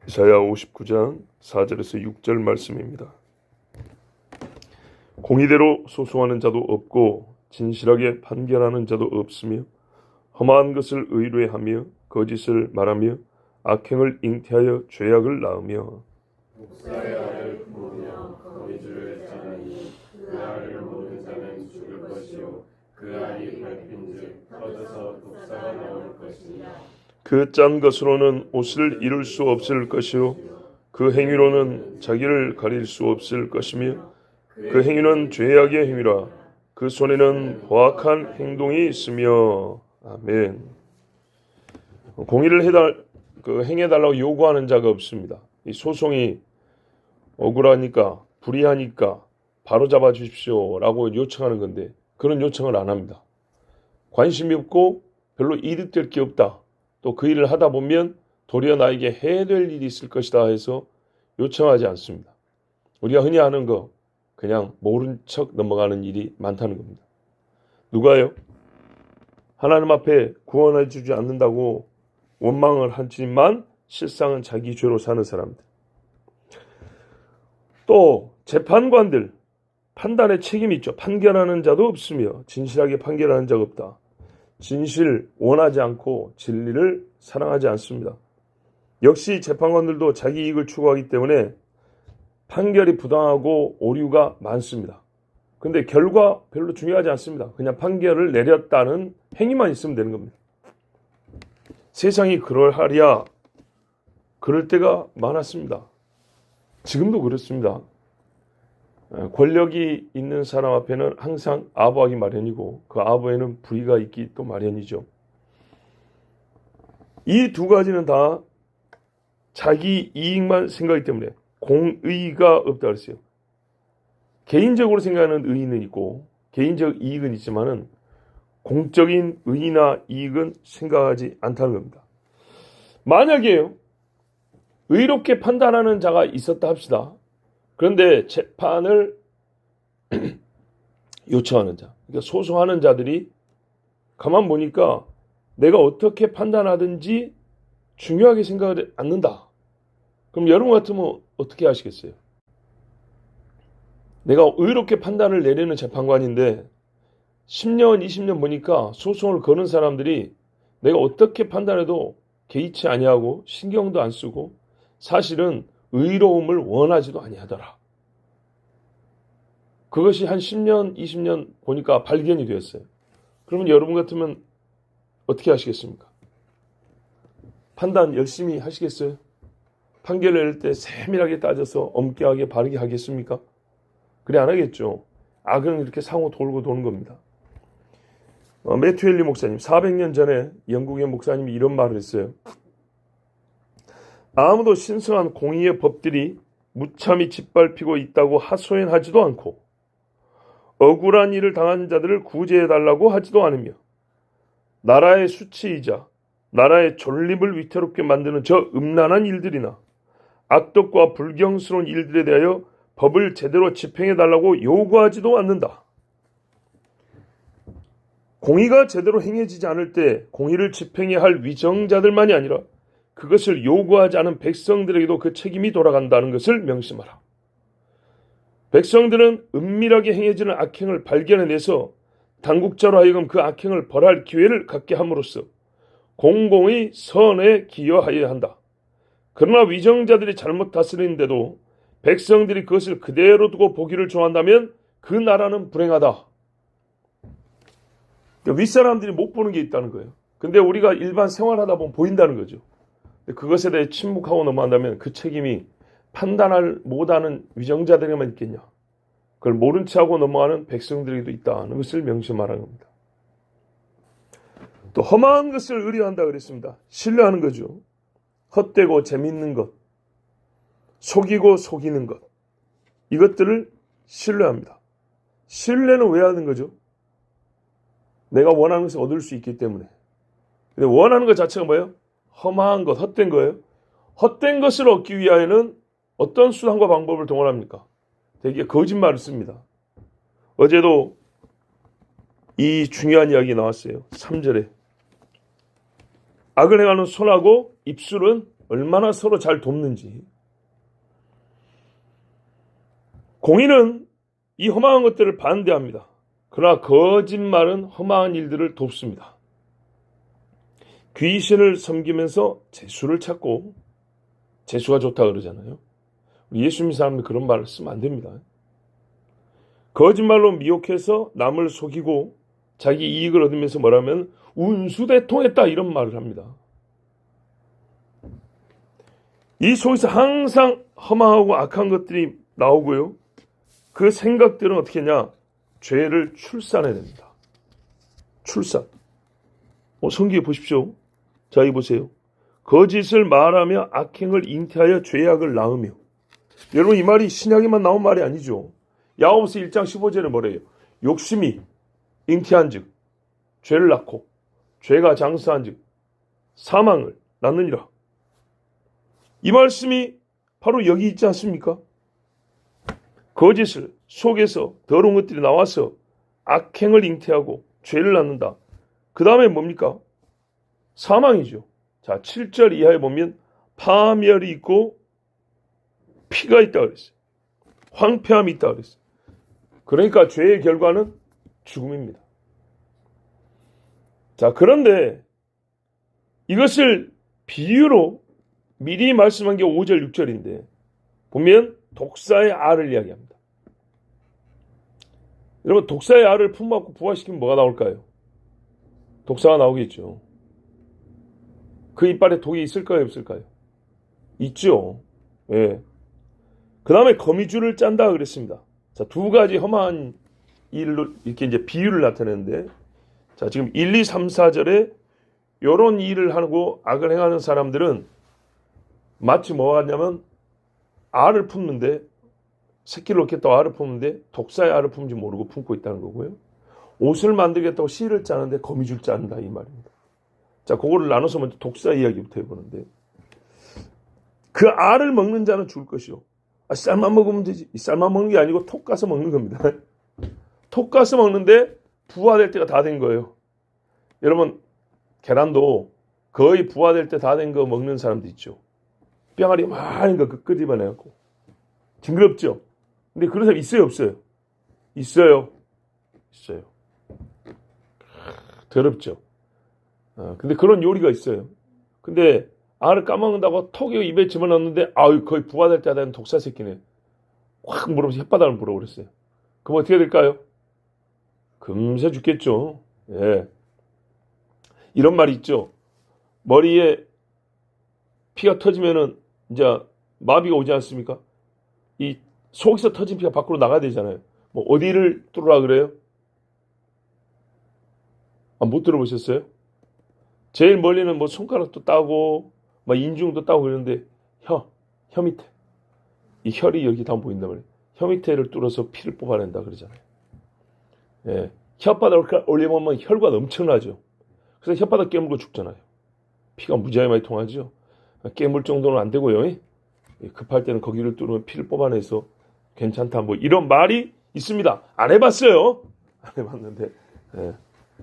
이사야 59장 4절에서 6절 말씀입니다. 공의대로 소송하는 자도 없고 진실하게 판결하는 자도 없으며 험한 것을 의로 하며 거짓을 말하며 악행을 잉태하여 죄악을 낳으며 목사의 알을 품으며 거미줄을 짜느니 그 알을 모든 자는 죽을 것이요 그 알이 밟힌즉 터져서 독사가 나올 것이니라. 그 짠 것으로는 옷을 이룰 수 없을 것이요 그 행위로는 자기를 가릴 수 없을 것이며 그 행위는 죄악의 행위라. 그 손에는 포악한 행동이 있으며. 아멘. 공의를 행해달라고 요구하는 자가 없습니다. 이 소송이 억울하니까 불의하니까 바로 잡아 주십시오 라고 요청하는 건데 그런 요청을 안 합니다. 관심이 없고 별로 이득될 게 없다. 또 그 일을 하다 보면 도리어 나에게 해야 될 일이 있을 것이다 해서 요청하지 않습니다. 우리가 흔히 하는 거 그냥 모른 척 넘어가는 일이 많다는 겁니다. 누가요? 하나님 앞에 구원해 주지 않는다고 원망을 하지만 실상은 자기 죄로 사는 사람들. 또 재판관들 판단에 책임이 있죠. 판결하는 자도 없으며 진실하게 판결하는 자가 없다. 진실 원하지 않고 진리를 사랑하지 않습니다. 역시 재판관들도 자기 이익을 추구하기 때문에 판결이 부당하고 오류가 많습니다. 근데 결과 별로 중요하지 않습니다. 그냥 판결을 내렸다는 행위만 있으면 되는 겁니다. 세상이 그럴하랴 그럴 때가 많았습니다. 지금도 그렇습니다. 권력이 있는 사람 앞에는 항상 아부하기 마련이고 그 아부에는 불의가 있기 또 마련이죠. 이 두 가지는 다 자기 이익만 생각하기 때문에 공의가 없다 그랬어요. 개인적으로 생각하는 의의는 있고 개인적 이익은 있지만은 공적인 의의나 이익은 생각하지 않다는 겁니다. 만약에요, 의롭게 판단하는 자가 있었다 합시다. 그런데 재판을 요청하는 자, 그러니까 소송하는 자들이 가만 보니까 내가 어떻게 판단하든지 중요하게 생각하지 않는다. 그럼 여러분 같으면 어떻게 하시겠어요? 내가 의롭게 판단을 내리는 재판관인데 10년, 20년 보니까 소송을 거는 사람들이 내가 어떻게 판단해도 개의치 아니하고 신경도 안 쓰고 사실은 의로움을 원하지도 아니하더라. 그것이 한 10년, 20년 보니까 발견이 되었어요. 그러면 여러분 같으면 어떻게 하시겠습니까? 판단 열심히 하시겠어요? 판결을 내릴 때 세밀하게 따져서 엄격하게 바르게 하겠습니까? 그래 안 하겠죠. 악은 이렇게 상호 돌고 도는 겁니다. 매튜 헨리 목사님, 400년 전에 영국의 목사님이 이런 말을 했어요. 아무도 신성한 공의의 법들이 무참히 짓밟히고 있다고 하소연하지도 않고 억울한 일을 당한 자들을 구제해달라고 하지도 않으며 나라의 수치이자 나라의 존립을 위태롭게 만드는 저 음란한 일들이나 악독과 불경스러운 일들에 대하여 법을 제대로 집행해달라고 요구하지도 않는다. 공의가 제대로 행해지지 않을 때 공의를 집행해야 할 위정자들만이 아니라 그것을 요구하지 않은 백성들에게도 그 책임이 돌아간다는 것을 명심하라. 백성들은 은밀하게 행해지는 악행을 발견해내서 당국자로 하여금 그 악행을 벌할 기회를 갖게 함으로써 공공의 선에 기여하여야 한다. 그러나 위정자들이 잘못 다스리는데도 백성들이 그것을 그대로 두고 보기를 좋아한다면 그 나라는 불행하다. 그러니까 윗사람들이 못 보는 게 있다는 거예요. 근데 우리가 일반 생활하다 보면 보인다는 거죠. 그것에 대해 침묵하고 넘어간다면 그 책임이 판단을 못하는 위정자들에게만 있겠냐. 그걸 모른 척하고 넘어가는 백성들에게도 있다는 것을 명심하라는 겁니다. 또 험한 것을 의뢰한다 그랬습니다. 신뢰하는 거죠. 헛되고 재밌는 것, 속이고 속이는 것, 이것들을 신뢰합니다. 신뢰는 왜 하는 거죠? 내가 원하는 것을 얻을 수 있기 때문에. 근데 원하는 것 자체가 뭐예요? 험한 것, 헛된 거예요. 헛된 것을 얻기 위하여는 어떤 수단과 방법을 동원합니까? 되게 거짓말을 씁니다. 어제도 이 중요한 이야기 나왔어요. 3절에 악을 행하는 손하고 입술은 얼마나 서로 잘 돕는지. 공의는 이 험한 것들을 반대합니다. 그러나 거짓말은 험한 일들을 돕습니다. 귀신을 섬기면서 재수를 찾고, 재수가 좋다 그러잖아요. 예수 믿는 사람이 그런 말을 쓰면 안 됩니다. 거짓말로 미혹해서 남을 속이고 자기 이익을 얻으면서 뭐라면 운수대통했다 이런 말을 합니다. 이 속에서 항상 험하고 악한 것들이 나오고요. 그 생각들은 어떻게 하냐? 죄를 출산해냅니다. 출산. 성경에 보십시오. 자, 이 보세요. 거짓을 말하며 악행을 잉태하여 죄악을 낳으며. 여러분, 이 말이 신약에만 나온 말이 아니죠. 야고보서 1장 15절에 뭐래요? 욕심이 잉태한 즉 죄를 낳고 죄가 장수한 즉 사망을 낳느니라. 이 말씀이 바로 여기 있지 않습니까? 거짓을 속에서 더러운 것들이 나와서 악행을 잉태하고 죄를 낳는다. 그 다음에 뭡니까? 사망이죠. 자, 7절 이하에 보면 파멸이 있고 피가 있다 그랬어요. 황폐함이 있다 그랬어요. 그러니까 죄의 결과는 죽음입니다. 자, 그런데 이것을 비유로 미리 말씀한 게 5절, 6절인데 보면 독사의 알을 이야기합니다. 여러분, 독사의 알을 품먹고 부화시키면 뭐가 나올까요? 독사가 나오겠죠. 그 이빨에 독이 있을까요, 없을까요? 있죠. 예. 그 다음에 거미줄을 짠다 그랬습니다. 자, 두 가지 험한 일로 이렇게 이제 비유를 나타내는데, 자, 지금 1, 2, 3, 4절에 요런 일을 하고 악을 행하는 사람들은 마치 뭐가 같냐면 알을 품는데, 새끼를 얻겠다고 알을 품는데 독사의 알을 품지 모르고 품고 있다는 거고요. 옷을 만들겠다고 실을 짜는데 거미줄 짠다 이 말입니다. 자, 그거를 나눠서 먼저 독사 이야기부터 해보는데, 그 알을 먹는 자는 죽을 것이요. 쌀만 먹으면 되지. 이 쌀만 먹는 게 아니고 톡 가서 먹는 겁니다. 톡 가서 먹는데 부화될 때가 다 된 거예요. 여러분, 계란도 거의 부화될 때 다 된 거 먹는 사람도 있죠. 뼈가리 많은 거 끄집어내갖고. 징그럽죠? 근데 그런 사람 있어요, 없어요? 있어요. 있어요. 더럽죠? 근데 그런 요리가 있어요. 근데 알을 까먹는다고 톡이 입에 집어넣는데 거의 부화될 때 되는 독사 새끼네. 확 물어보면서 혓바닥을 물어버렸어요. 그럼 어떻게 될까요? 금세 죽겠죠. 예. 이런 말이 있죠. 머리에 피가 터지면은 이제 마비가 오지 않습니까? 이 속에서 터진 피가 밖으로 나가야 되잖아요. 뭐 어디를 뚫으라 그래요? 못 들어보셨어요? 제일 멀리는 뭐 손가락도 따고 막 인중도 따고 그러는데 혀 밑에 이 혈이 여기 다 보인단 말이에요. 혀 밑에를 뚫어서 피를 뽑아낸다 그러잖아요. 예. 혓바닥을 올려보면 혈관 엄청나죠. 그래서 혓바닥 깨물고 죽잖아요. 피가 무지하게 많이 통하죠. 깨물 정도는 안 되고요. 급할 때는 거기를 뚫으면 피를 뽑아내서 괜찮다 뭐 이런 말이 있습니다. 안 해봤어요. 안 해봤는데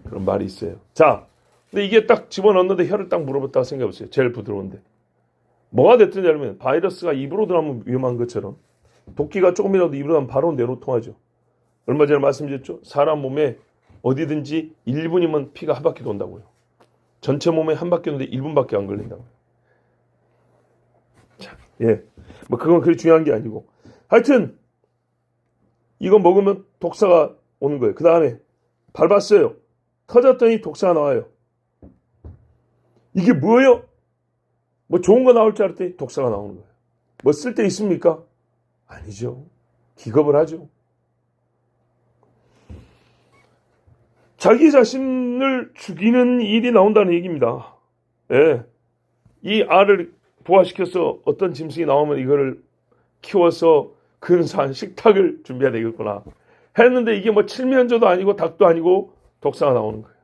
그런 말이 있어요. 자, 근데 이게 딱 집어넣는데 혀를 딱 물어봤다고 생각해보세요. 제일 부드러운데 뭐가 됐든 여러분, 바이러스가 입으로 들어가면 위험한 것처럼 도끼가 조금이라도 입으로 들어가면 바로 뇌로 통하죠. 얼마 전에 말씀드렸죠. 사람 몸에 어디든지 1분이면 피가 한 바퀴 돈다고요. 전체 몸에 한 바퀴 도는데 1분밖에 안 걸린다고요. 자, 예, 뭐 그건 그리 중요한 게 아니고 하여튼 이거 먹으면 독사가 오는 거예요. 그 다음에 밟았어요. 터졌더니 독사가 나와요. 이게 뭐예요? 뭐 좋은 거 나올 줄 알았더니 독사가 나오는 거예요. 뭐 쓸 데 있습니까? 아니죠. 기겁을 하죠. 자기 자신을 죽이는 일이 나온다는 얘기입니다. 예. 이 알을 부화시켜서 어떤 짐승이 나오면 이거를 키워서 근사한 식탁을 준비해야 되겠구나 했는데 이게 뭐 칠면조도 아니고 닭도 아니고 독사가 나오는 거예요.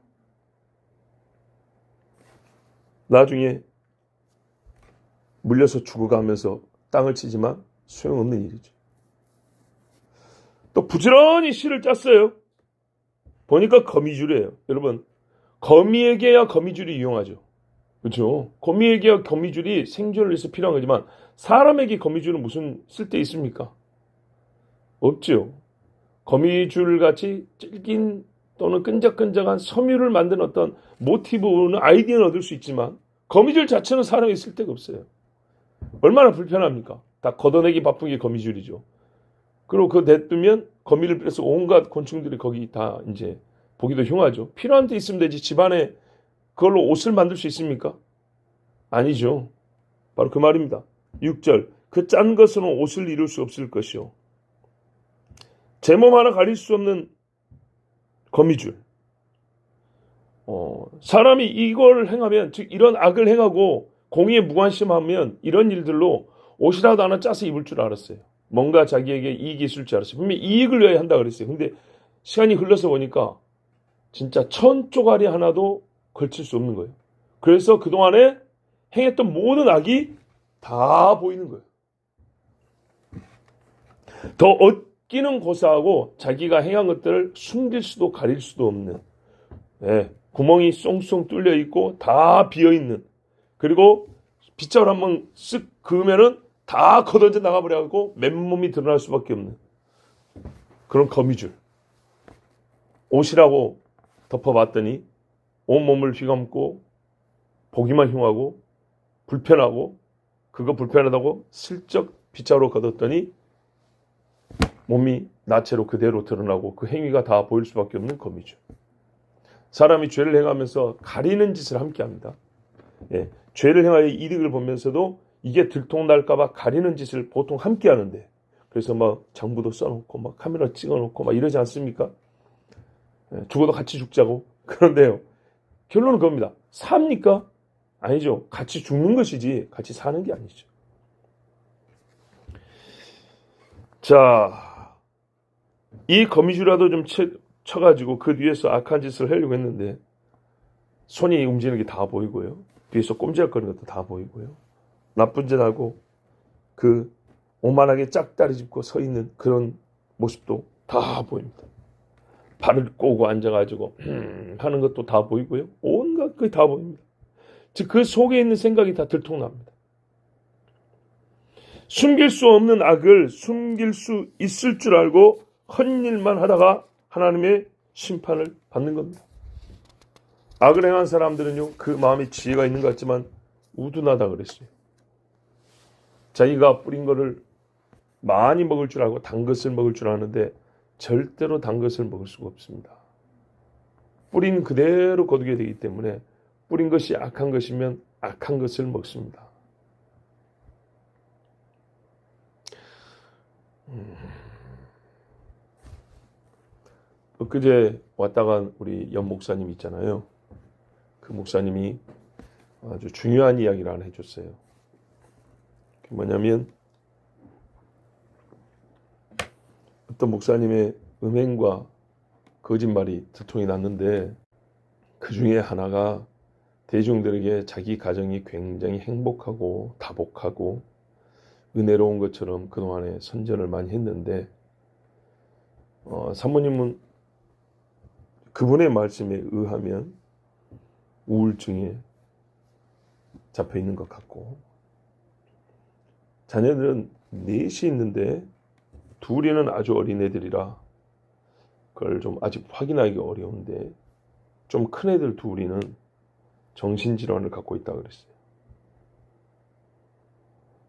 나중에 물려서 죽어가면서 땅을 치지만 소용없는 일이죠. 또 부지런히 실을 짰어요. 보니까 거미줄이에요. 여러분, 거미에게야 거미줄이 유용하죠. 그렇죠? 거미에게 거미줄이 생존을 위해서 필요한 거지만 사람에게 거미줄은 무슨 쓸데 있습니까? 없지요. 거미줄 같이 질긴 또는 끈적끈적한 섬유를 만든 어떤 모티브는 아이디어는 얻을 수 있지만 거미줄 자체는 사람에게 쓸데가 없어요. 얼마나 불편합니까? 다 걷어내기 바쁜 게 거미줄이죠. 그리고 그거 냅두면 거미를 빼서 온갖 곤충들이 거기 다 이제 보기도 흉하죠. 필요한 데 있으면 되지 집안에 그걸로 옷을 만들 수 있습니까? 아니죠. 바로 그 말입니다. 6절 그 짠 것으로는 옷을 이룰 수 없을 것이요. 제 몸 하나 가릴 수 없는 거미줄. 사람이 이걸 행하면 즉 이런 악을 행하고 공의에 무관심하면 이런 일들로 옷이라도 하나 짜서 입을 줄 알았어요. 뭔가 자기에게 이익이 있을 줄 알았어요. 분명히 이익을 위해 한다 그랬어요. 근데 시간이 흘러서 보니까 진짜 천 쪼가리 하나도 걸칠 수 없는 거예요. 그래서 그동안에 행했던 모든 악이 다 보이는 거예요. 더 얻기는 고사하고 자기가 행한 것들을 숨길 수도 가릴 수도 없는 구멍이 쏭쏭 뚫려 있고 다 비어 있는 그리고 빗자루 한번 쓱 그으면은 다 걷어져 나가버려가지고 맨몸이 드러날 수밖에 없는 그런 거미줄. 옷이라고 덮어봤더니 온몸을 휘감고 보기만 흉하고 불편하고 그거 불편하다고 슬쩍 빗자루로 걷었더니 몸이 나체로 그대로 드러나고 그 행위가 다 보일 수밖에 없는 거미줄. 사람이 죄를 행하면서 가리는 짓을 함께합니다. 죄를 행하여 이득을 보면서도 이게 들통날까봐 가리는 짓을 보통 함께하는데 그래서 막 장부도 써놓고 막 카메라 찍어놓고 막 이러지 않습니까? 죽어도 같이 죽자고. 그런데요 결론은 그겁니다. 삽니까? 아니죠. 같이 죽는 것이지 같이 사는 게 아니죠. 자, 이 거미줄이라도 좀 쳐가지고 그 뒤에서 악한 짓을 하려고 했는데 손이 움직이는 게 다 보이고요. 뒤에서 꼼지락거리는 것도 다 보이고요. 나쁜 짓 하고 그 오만하게 짝다리 짚고 서 있는 그런 모습도 다 보입니다. 발을 꼬고 앉아가지고 하는 것도 다 보이고요. 온갖 게 다 보입니다. 즉 그 속에 있는 생각이 다 들통납니다. 숨길 수 없는 악을 숨길 수 있을 줄 알고 헛일만 하다가 하나님의 심판을 받는 겁니다. 악을 행한 사람들은요 그 마음에 지혜가 있는 것 같지만 우둔하다 그랬어요. 자기가 뿌린 거를 많이 먹을 줄 알고 단 것을 먹을 줄 아는데 절대로 단 것을 먹을 수가 없습니다. 뿌린 그대로 거두게 되기 때문에 뿌린 것이 악한 것이면 악한 것을 먹습니다. 엊그제 왔다 간 우리 연 목사님 있잖아요. 그 목사님이 아주 중요한 이야기를 하나 해줬어요. 그게 뭐냐면 어떤 목사님의 음행과 거짓말이 들통이 났는데 그 중에 하나가 대중들에게 자기 가정이 굉장히 행복하고 다복하고 은혜로운 것처럼 그동안에 선전을 많이 했는데 사모님은 그분의 말씀에 의하면 우울증에 잡혀 있는 것 같고 자녀들은 넷이 있는데 둘이는 아주 어린 애들이라 그걸 좀 아직 확인하기 어려운데 좀 큰 애들 둘이는 정신질환을 갖고 있다 그랬어요.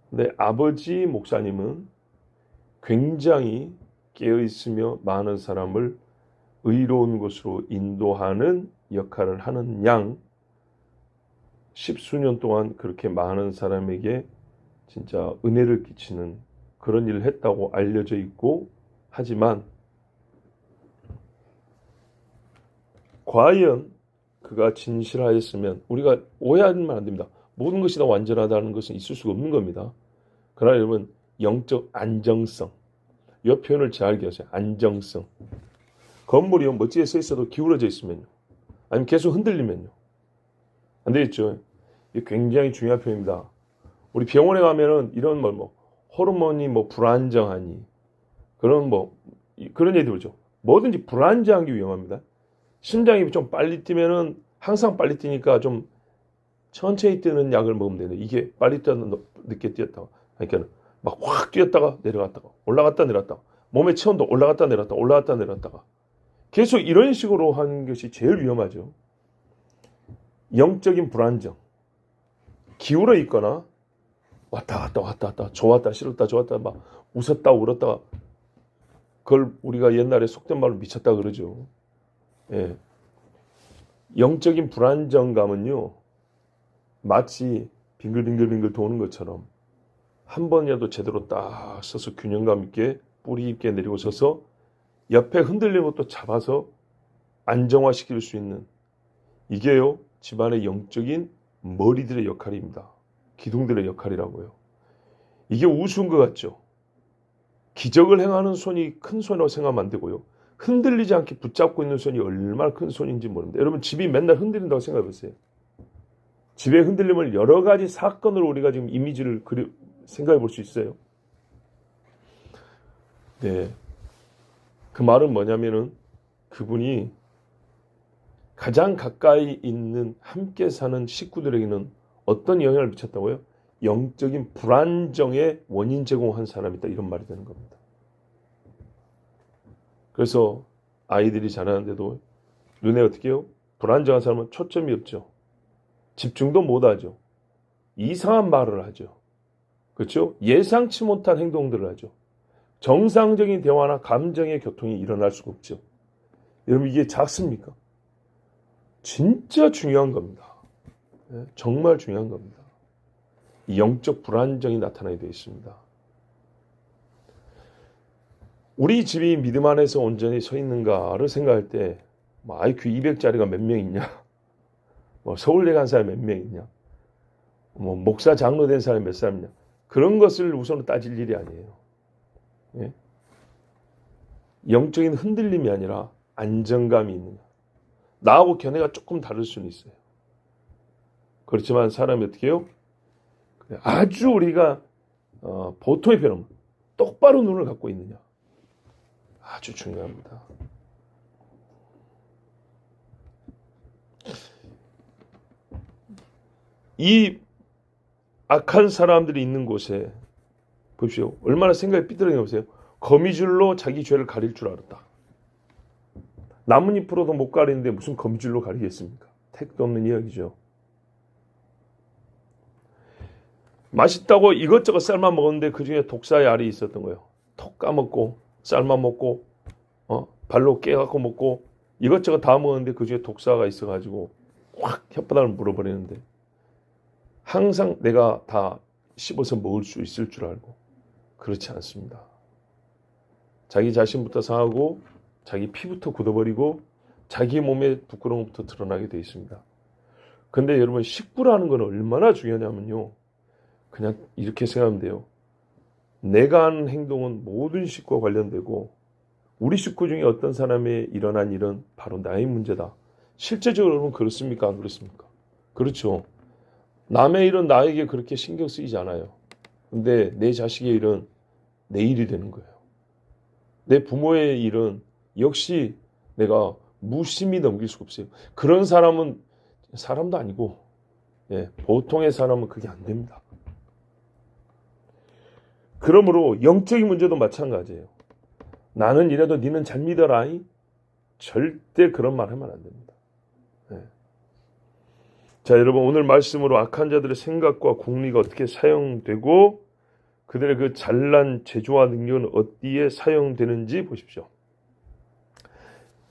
근데 아버지 목사님은 굉장히 깨어있으며 많은 사람을 의로운 곳으로 인도하는 역할을 하는 양 십수년 동안 그렇게 많은 사람에게 진짜 은혜를 끼치는 그런 일을 했다고 알려져 있고 하지만 과연 그가 진실하였으면 우리가 오해하면 안 됩니다. 모든 것이 다 완전하다는 것은 있을 수가 없는 겁니다. 그러나 여러분 영적 안정성 이 표현을 잘 기억하세요. 안정성 건물이 멋지게 서 있어도 기울어져 있으면요 아니면 계속 흔들리면요 안 되겠죠. 이게 굉장히 중요한 표현입니다. 우리 병원에 가면은 이런 호르몬이 불안정하니 그런 얘기들 보죠. 뭐든지 불안정한 게 위험합니다. 심장이 좀 빨리 뛰면은 항상 빨리 뛰니까 좀 천천히 뛰는 약을 먹으면 되는데 이게 빨리 뛰었다 늦게 뛰었다가 그러니까 막 확 뛰었다가 내려갔다가 올라갔다 내려갔다가 몸의 체온도 올라갔다 내려갔다 올라갔다 내려갔다가 계속 이런 식으로 하는 것이 제일 위험하죠. 영적인 불안정, 기울어 있거나 왔다 갔다 왔다 갔다 좋았다 싫었다 좋았다 막 웃었다 울었다가 그걸 우리가 옛날에 속된 말로 미쳤다 그러죠. 예. 영적인 불안정감은요 마치 빙글빙글빙글 도는 것처럼 한 번이라도 제대로 딱 서서 균형감 있게 뿌리 있게 내리고 서서 옆에 흔들리는 것도 잡아서 안정화시킬 수 있는 이게요 집안의 영적인 머리들의 역할입니다. 기둥들의 역할이라고요. 이게 우스운 것 같죠. 기적을 행하는 손이 큰 손이라고 생각하면 안 되고요. 흔들리지 않게 붙잡고 있는 손이 얼마나 큰 손인지 모릅니다. 여러분 집이 맨날 흔들린다고 생각해 보세요. 집의 흔들림을 여러 가지 사건으로 우리가 지금 이미지를 생각해 볼 수 있어요. 네. 그 말은 뭐냐면은 그분이 가장 가까이 있는 함께 사는 식구들에게는 어떤 영향을 미쳤다고요? 영적인 불안정의 원인 제공한 사람이다. 이런 말이 되는 겁니다. 그래서 아이들이 자라는데도 눈에 어떻게 해요? 불안정한 사람은 초점이 없죠. 집중도 못하죠. 이상한 말을 하죠. 그렇죠? 예상치 못한 행동들을 하죠. 정상적인 대화나 감정의 교통이 일어날 수가 없죠. 여러분 이게 작습니까? 진짜 중요한 겁니다. 정말 중요한 겁니다. 이 영적 불안정이 나타나게 되어 있습니다. 우리 집이 믿음 안에서 온전히 서 있는가를 생각할 때 뭐 IQ 200짜리가 몇 명 있냐? 뭐 서울대 간 사람이 몇 명 있냐? 뭐 목사 장로 된 사람이 몇 사람 있냐? 그런 것을 우선 따질 일이 아니에요. 예? 영적인 흔들림이 아니라 안정감이 있느냐. 나하고 견해가 조금 다를 수는 있어요. 그렇지만 사람이 어떻게 해요? 아주 우리가 보통의 표현 똑바로 눈을 갖고 있느냐. 아주 중요합니다. 이 악한 사람들이 있는 곳에 보십시오. 얼마나 생각이 삐뚤어졌나 보세요. 거미줄로 자기 죄를 가릴 줄 알았다. 나뭇잎으로도 못 가리는데 무슨 거미줄로 가리겠습니까? 택도 없는 이야기죠. 맛있다고 이것저것 삶아 먹었는데 그중에 독사의 알이 있었던 거예요. 톡 까먹고 삶아 먹고 발로 깨갖고 먹고 이것저것 다 먹었는데 그중에 독사가 있어가지고 확 혓바닥을 물어버리는데 항상 내가 다 씹어서 먹을 수 있을 줄 알고 그렇지 않습니다. 자기 자신부터 상하고 자기 피부터 굳어버리고 자기 몸의 부끄러움부터 드러나게 되어 있습니다. 근데 여러분 식구라는 건 얼마나 중요하냐면요. 그냥 이렇게 생각하면 돼요. 내가 하는 행동은 모든 식구와 관련되고 우리 식구 중에 어떤 사람에 일어난 일은 바로 나의 문제다. 실제적으로 여러분 그렇습니까? 안 그렇습니까? 그렇죠. 남의 일은 나에게 그렇게 신경 쓰이지 않아요. 근데 내 자식의 일은 내 일이 되는 거예요. 내 부모의 일은 역시 내가 무심히 넘길 수가 없어요. 그런 사람은 사람도 아니고 보통의 사람은 그게 안 됩니다. 그러므로 영적인 문제도 마찬가지예요. 나는 이래도 니는 잘 믿어라. 절대 그런 말 하면 안 됩니다. 자, 여러분 오늘 말씀으로 악한 자들의 생각과 공리가 어떻게 사용되고 그들의 그 잘난 재주와 능력은 어디에 사용되는지 보십시오.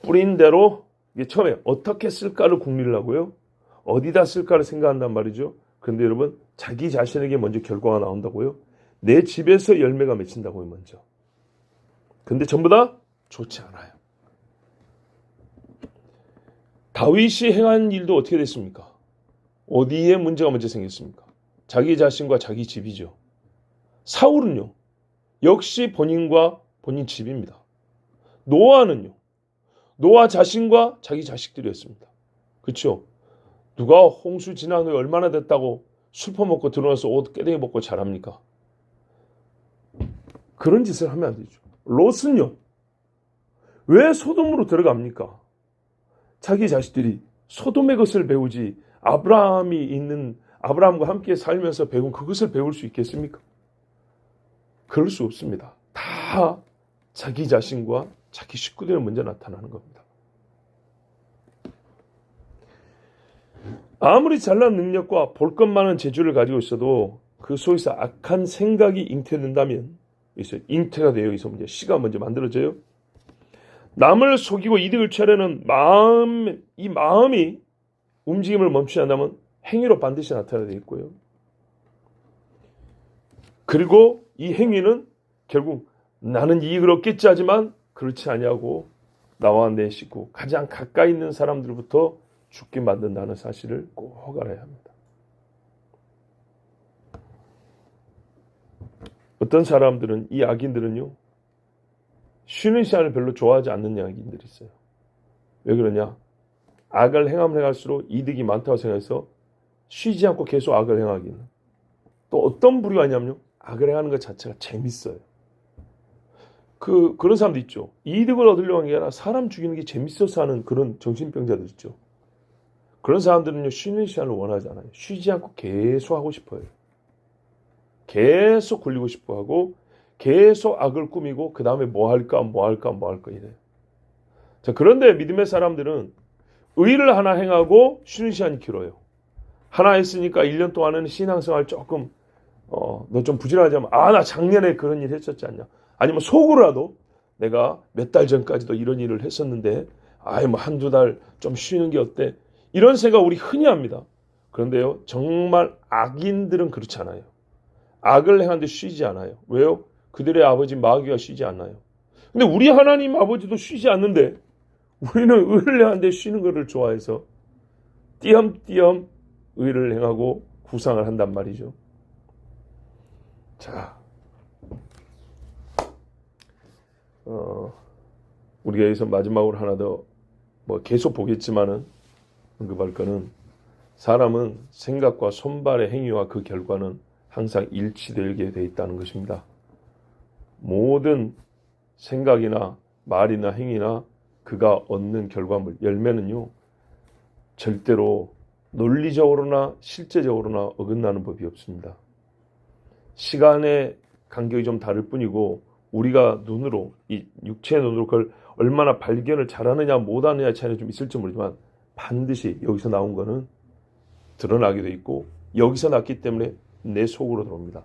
뿌린 대로 이게 처음에 어떻게 쓸까를 궁리를 하고요. 어디다 쓸까를 생각한단 말이죠. 그런데 여러분 자기 자신에게 먼저 결과가 나온다고요. 내 집에서 열매가 맺힌다고요. 먼저. 근데 전부 다 좋지 않아요. 다윗이 행한 일도 어떻게 됐습니까? 어디에 문제가 먼저 생겼습니까? 자기 자신과 자기 집이죠. 사울은요. 역시 본인과 본인 집입니다. 노아는요. 노아 자신과 자기 자식들이었습니다. 그렇죠? 누가 홍수 지난 후에 얼마나 됐다고 술 퍼먹고 들어와서 옷 깨댕이 벗고 잘합니까? 그런 짓을 하면 안 되죠. 롯은요. 왜 소돔으로 들어갑니까? 자기 자식들이 소돔의 것을 배우지 아브라함과 함께 살면서 배운 그것을 배울 수 있겠습니까? 그럴 수 없습니다. 다 자기 자신과 자기 식구들에 먼저 나타나는 겁니다. 아무리 잘난 능력과 볼 것 많은 재주를 가지고 있어도 그 속에서 악한 생각이 잉태된다면, 잉태가 되어 있어 문제, 씨가 먼저 만들어져요. 남을 속이고 이득을 취하려는 이 마음이 움직임을 멈추지 않으면 행위로 반드시 나타나야 되겠고요. 그리고 이 행위는 결국 나는 이익을 얻겠지 하지만 그렇지 아니하고 나와 내 식구, 가장 가까이 있는 사람들부터 죽게 만든다는 사실을 꼭 알아야 합니다. 어떤 사람들은, 이 악인들은요, 쉬는 시간을 별로 좋아하지 않는 악인들이 있어요. 왜 그러냐? 악을 행하면 행할수록 이득이 많다고 생각해서 쉬지 않고 계속 악을 행하기는. 또 어떤 부류가 있냐면요, 악을 행하는 것 자체가 재밌어요. 그런 사람도 있죠. 이득을 얻으려고 하는 게 아니라 사람 죽이는 게 재밌어서 하는 그런 정신병자들 있죠. 그런 사람들은요, 쉬는 시간을 원하지 않아요. 쉬지 않고 계속 하고 싶어요. 계속 굴리고 싶어 하고, 계속 악을 꾸미고, 그 다음에 뭐 할까 이래요. 자, 그런데 믿음의 사람들은 의를 하나 행하고 쉬는 시간이 길어요. 하나 했으니까 1년 동안은 신앙생활 조금, 너 좀 부지런하지 않으면, 나 작년에 그런 일 했었지 않냐. 아니면 속으로라도 내가 몇 달 전까지도 이런 일을 했었는데, 뭐 한두 달 좀 쉬는 게 어때? 이런 생각 우리 흔히 합니다. 그런데요, 정말 악인들은 그렇지 않아요. 악을 행하는데 쉬지 않아요. 왜요? 그들의 아버지 마귀가 쉬지 않아요. 근데 우리 하나님 아버지도 쉬지 않는데 우리는 의를 행하는데 쉬는 것을 좋아해서 띄엄띄엄 의를 행하고 구상을 한단 말이죠. 자, 우리가 여기서 마지막으로 하나 더 계속 보겠지만은 언급할 거는, 사람은 생각과 손발의 행위와 그 결과는 항상 일치되게 되어 있다는 것입니다. 모든 생각이나 말이나 행위나 그가 얻는 결과물, 열매는요, 절대로 논리적으로나 실제적으로나 어긋나는 법이 없습니다. 시간의 간격이 좀 다를 뿐이고, 우리가 눈으로, 이 육체의 눈으로 그걸 얼마나 발견을 잘하느냐 못하느냐 차이는 좀 있을지 모르지만 반드시 여기서 나온 거는 드러나게 돼 있고, 여기서 났기 때문에 내 속으로 들어옵니다.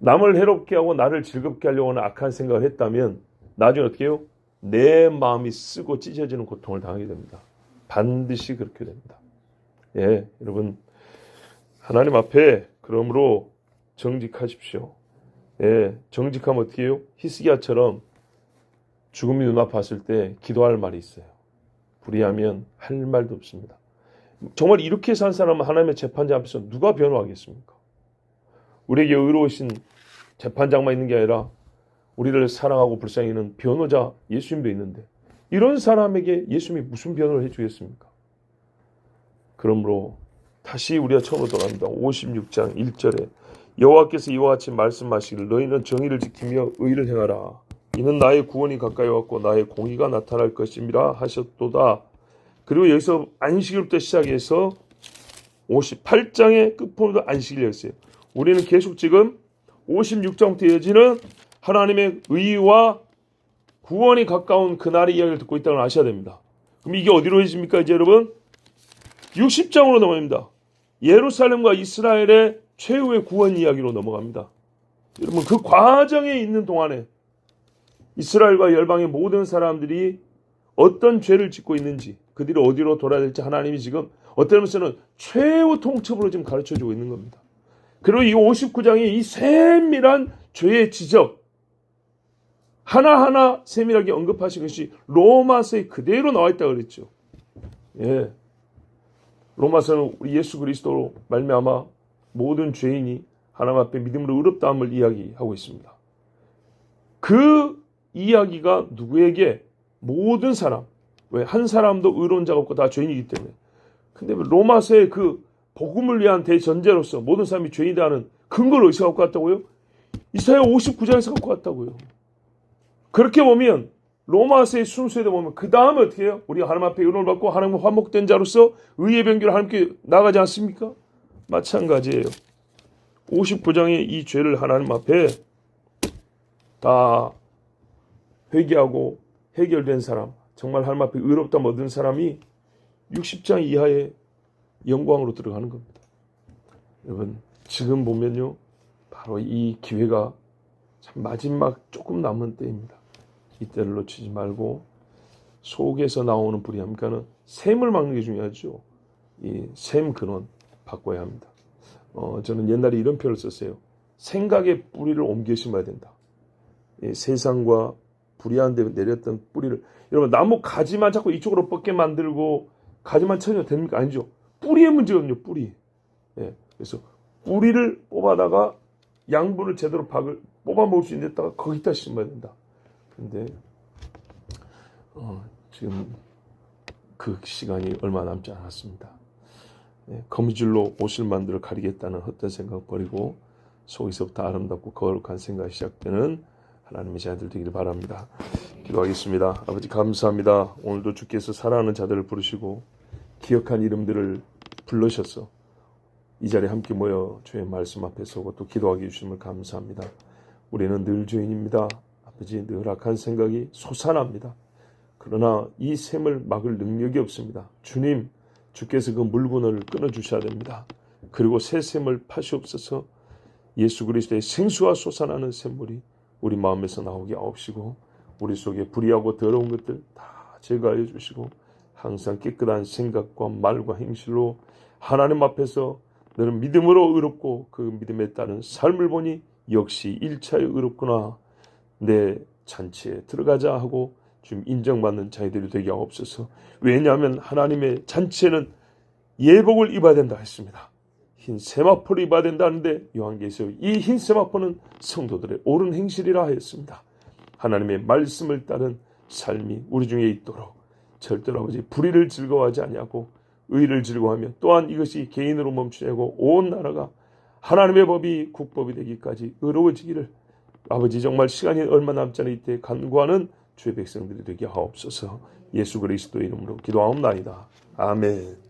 남을 해롭게 하고 나를 즐겁게 하려고 하는 악한 생각을 했다면 나중에 어떻게 해요? 내 마음이 쓰고 찢어지는 고통을 당하게 됩니다. 반드시 그렇게 됩니다. 예, 여러분, 하나님 앞에 그러므로 정직하십시오. 예, 정직하면 어떻게 해요? 히스기야처럼 죽음이 눈앞에 왔을 때 기도할 말이 있어요. 불의하면 할 말도 없습니다. 정말 이렇게 산 사람은 하나님의 재판장 앞에서 누가 변호하겠습니까? 우리에게 의로우신 재판장만 있는 게 아니라 우리를 사랑하고 불쌍히 여기는 변호자 예수님도 있는데, 이런 사람에게 예수님이 무슨 변호를 해주겠습니까? 그러므로 다시 우리가 처음으로 돌아갑니다. 56장 1절에 여호와께서 이와 같이 말씀하시기를 너희는 정의를 지키며 의를 행하라. 이는 나의 구원이 가까이 왔고 나의 공의가 나타날 것임이라 하셨도다. 그리고 여기서 안식일부터 시작해서 58장의 끝부분도 안식일이었어요. 우리는 계속 지금 56장부터 이어지는 하나님의 의와 구원이 가까운 그날의 이야기를 듣고 있다는 걸 아셔야 됩니다. 그럼 이게 어디로 이어집니까 이제 여러분? 60장으로 넘어갑니다. 예루살렘과 이스라엘의 최후의 구원 이야기로 넘어갑니다. 여러분, 그 과정에 있는 동안에 이스라엘과 열방의 모든 사람들이 어떤 죄를 짓고 있는지, 그들이 어디로 돌아야 될지 하나님이 지금 어떤 면에서는 최후 통첩으로 지금 가르쳐주고 있는 겁니다. 그리고 이 59장이 이 세밀한 죄의 지적 하나하나 세밀하게 언급하신 것이 로마서에 그대로 나와 있다고 그랬죠. 예, 로마서는 우리 예수 그리스도로 말미암아 모든 죄인이 하나님 앞에 믿음으로 의롭다함을 이야기하고 있습니다. 그 이야기가 누구에게? 모든 사람. 왜? 한 사람도 의로운 자가 없고 다 죄인이기 때문에. 근데 로마서의 그 복음을 위한 대전제로서 모든 사람이 죄인이다 하는 근거를 어디서 갖고 왔다고요? 이사야 59장에서 갖고 왔다고요. 그렇게 보면 로마서의 순서에도 보면 그 다음에 어떻게 해요? 우리가 하나님 앞에 은혜를 받고 하나님 화목된 자로서 의의 변결을 하나님께 나가지 않습니까? 마찬가지예요. 59장의 이 죄를 하나님 앞에 다 회개하고 해결된 사람, 정말 하나님 앞에 의롭다함 얻은 사람이 60장 이하의 영광으로 들어가는 겁니다. 여러분, 지금 보면요, 바로 이 기회가 참 마지막 조금 남은 때입니다. 이때를 놓치지 말고 속에서 나오는 불이 함께하는 샘을 막는 게 중요하죠. 이 샘 근원 바꿔야 합니다. 저는 옛날에 이런 표현을 썼어요. 생각의 뿌리를 옮겨 심어야 된다. 이 세상과 불의한 데 내렸던 뿌리를, 여러분 나무 가지만 자꾸 이쪽으로 뻗게 만들고 가지만 쳐내면 됩니까? 아니죠. 뿌리의 문제거든요. 뿌리. 예, 그래서 뿌리를 뽑아다가 양분을 제대로 뽑아 먹을 수 있는 데다가 거기다 심어야 된다. 근데 지금 그 시간이 얼마 남지 않았습니다. 거미줄로 옷을 만들어 가리겠다는 헛된 생각 버리고 속에서부터 아름답고 거룩한 생각이 시작되는 하나님의 자녀들 되기를 바랍니다. 기도하겠습니다. 아버지 감사합니다. 오늘도 주께서 사랑하는 자들을 부르시고 기억한 이름들을 불러셔서 이 자리에 함께 모여 주의 말씀 앞에 서고 또 기도하게 해주심을 감사합니다. 우리는 늘 죄인입니다. 아버지, 늘 악한 생각이 솟아납니다. 그러나 이 샘을 막을 능력이 없습니다. 주님, 주께서 그 물건을 끊어주셔야 됩니다. 그리고 새 샘을 파시옵소서. 예수 그리스도의 생수와 솟아나는 샘물이 우리 마음에서 나오게 하옵시고 우리 속에 불의하고 더러운 것들 다 제거하여 주시고 항상 깨끗한 생각과 말과 행실로 하나님 앞에서 너는 믿음으로 의롭고 그 믿음에 따른 삶을 보니 역시 1차에 의롭구나. 내 잔치에 들어가자 하고 좀 인정받는 자들이 되게 하옵소서. 왜냐하면 하나님의 잔치에는 예복을 입어야 된다 했습니다. 흰 세마포를 입어야 된다는데 요한계시록 이 흰 세마포는 성도들의 옳은 행실이라 하였습니다. 하나님의 말씀을 따른 삶이 우리 중에 있도록 절대로 아버지 불의를 즐거워하지 아니하고 의를 즐거워하며 또한 이것이 개인으로 멈추지 않고 온 나라가 하나님의 법이 국법이 되기까지 의로워지기를 아버지 정말 시간이 얼마 남지 않은 이때 간구하는 주의 백성들이 되게 하옵소서. 예수 그리스도의 이름으로 기도하옵나이다. 아멘.